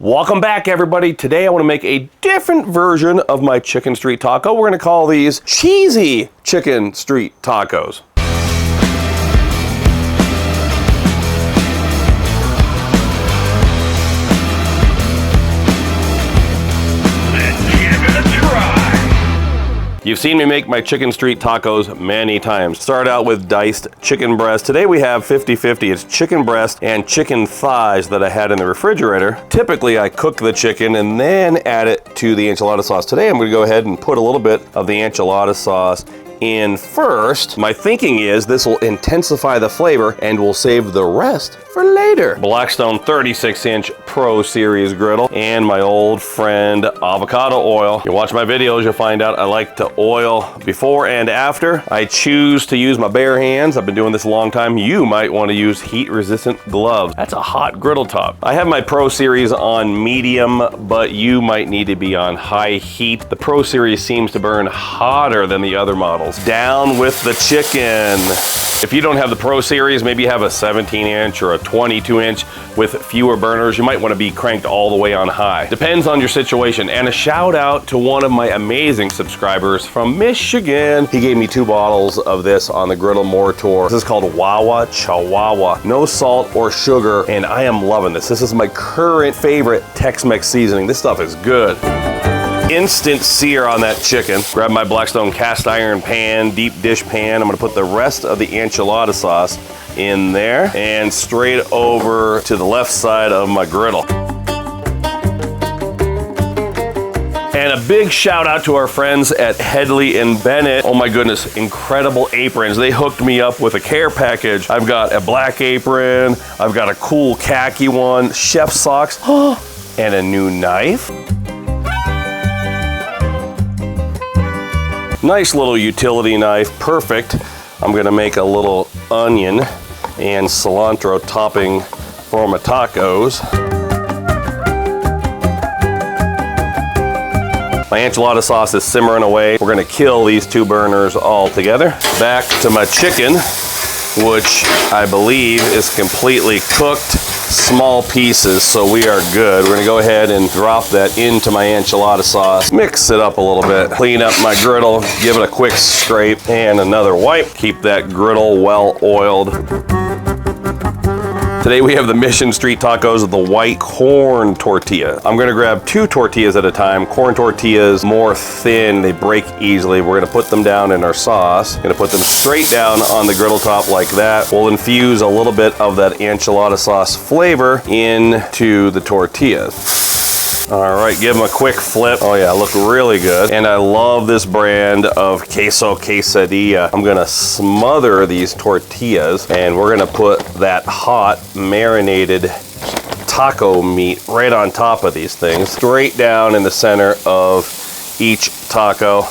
Welcome back, everybody. Today I want to make a different version of my chicken street taco. We're going to call these cheesy chicken street tacos. You've seen me make my chicken street tacos many times. Start out with diced chicken breast. Today we have 50-50. It's chicken breast and chicken thighs that I had in the refrigerator. Typically I cook the chicken and then add it to the enchilada sauce. Today I'm gonna go ahead and put a little bit of the enchilada sauce in first. My thinking is this will intensify the flavor and we'll save the rest for later. Blackstone 36-inch Pro Series griddle and my old friend avocado oil. You watch my videos, you'll find out I like to oil before and after. I choose to use my bare hands. I've been doing this a long time. You might want to use heat-resistant gloves. That's a hot griddle top. I have my Pro Series on medium, but you might need to be on high heat. The Pro Series seems to burn hotter than the other models. Down with the chicken. If you don't have the Pro Series, maybe you have a 17-inch or a 22-inch with fewer burners, you might want to be cranked all the way on high. Depends on your situation. And a shout out to one of my amazing subscribers from Michigan. He gave me 2 bottles of this on the Griddle More Tour. This is called Wawa Chihuahua. No salt or sugar, and I am loving this. This is my current favorite Tex-Mex seasoning. This stuff is good. Instant sear on that chicken. Grab my Blackstone cast iron pan, deep dish pan. I'm gonna put the rest of the enchilada sauce in there and straight over to the left side of my griddle. And a big shout out to our friends at Headley and Bennett. Oh my goodness, incredible aprons. They hooked me up with a care package. I've got a black apron, I've got a cool khaki one, chef socks, and a new knife. Nice little utility knife, perfect. I'm gonna make a little onion and cilantro topping for my tacos. My enchilada sauce is simmering away. We're gonna kill these 2 burners all together. Back to my chicken, which I believe is completely cooked. Small pieces, so we are good. We're gonna go ahead and drop that into my enchilada sauce. Mix it up a little bit. Clean up my griddle, give it a quick scrape and another wipe. Keep that griddle well oiled. Today we have the Mission Street tacos of the white corn tortilla. I'm gonna grab 2 tortillas at a time. Corn tortillas, more thin, they break easily. We're gonna put them down in our sauce. Gonna put them straight down on the griddle top like that. We'll infuse a little bit of that enchilada sauce flavor into the tortillas. All right, give them a quick flip. Oh yeah, look really good. And I love this brand of queso quesadilla. I'm gonna smother these tortillas and we're gonna put that hot marinated taco meat right on top of these things, straight down in the center of each taco.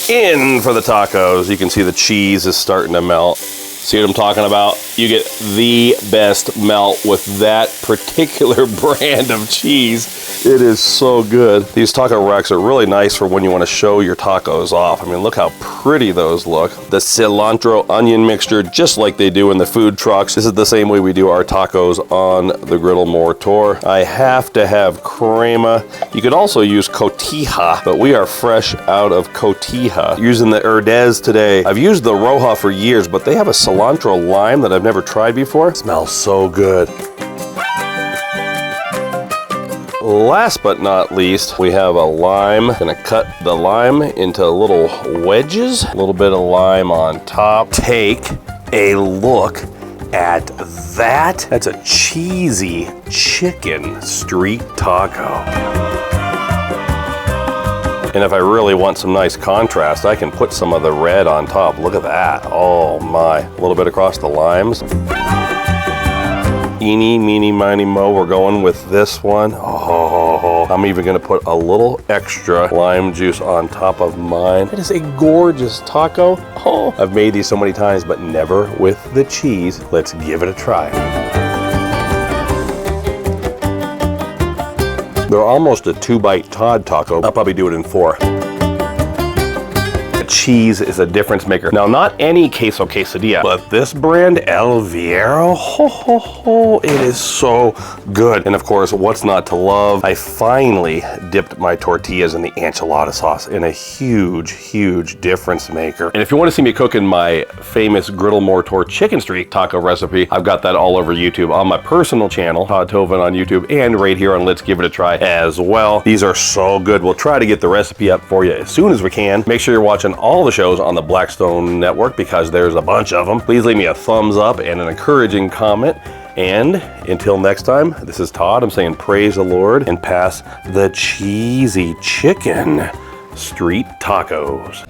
In for the tacos. You can see the cheese is starting to melt. See what I'm talking about? You get the best melt with that particular brand of cheese. It is so good. These taco racks are really nice for when you want to show your tacos off. I mean, look how pretty those look. The cilantro onion mixture, just like they do in the food trucks. This is the same way we do our tacos on the Griddle More Tour. I have to have crema. You could also use cotija, but we are fresh out of cotija. Using the Herdez today. I've used the Roja for years, but they have a cilantro lime that I've never tried before. It smells so good. Last but not least, we have a lime. Gonna cut the lime into little wedges. A little bit of lime on top. Take a look at that. That's a cheesy chicken street taco. And if I really want some nice contrast, I can put some of the red on top. Look at that. Oh my. A little bit across the limes. Eeny, meeny, miny, mo. We're going with this one. Oh, I'm even gonna put a little extra lime juice on top of mine. It is a gorgeous taco. Oh, I've made these so many times, but never with the cheese. Let's give it a try. They're almost a 2-bite Todd taco. I'll probably do it in 4. cheese is a difference maker. Now, not any queso quesadilla, but this brand, El Viero, ho, ho, ho, it is so good. And of course, what's not to love? I finally dipped my tortillas in the enchilada sauce in a huge, huge difference maker. And if you want to see me cooking my famous Griddle Mortor chicken streak taco recipe, I've got that all over YouTube on my personal channel, Todd Toven on YouTube, and right here on Let's Give It a Try as well. These are so good. We'll try to get the recipe up for you as soon as we can. Make sure you're watching all the shows on the Blackstone Network because there's a bunch of them. Please leave me a thumbs up and an encouraging comment. And until next time, this is Todd. I'm saying praise the Lord and pass the cheesy chicken street tacos.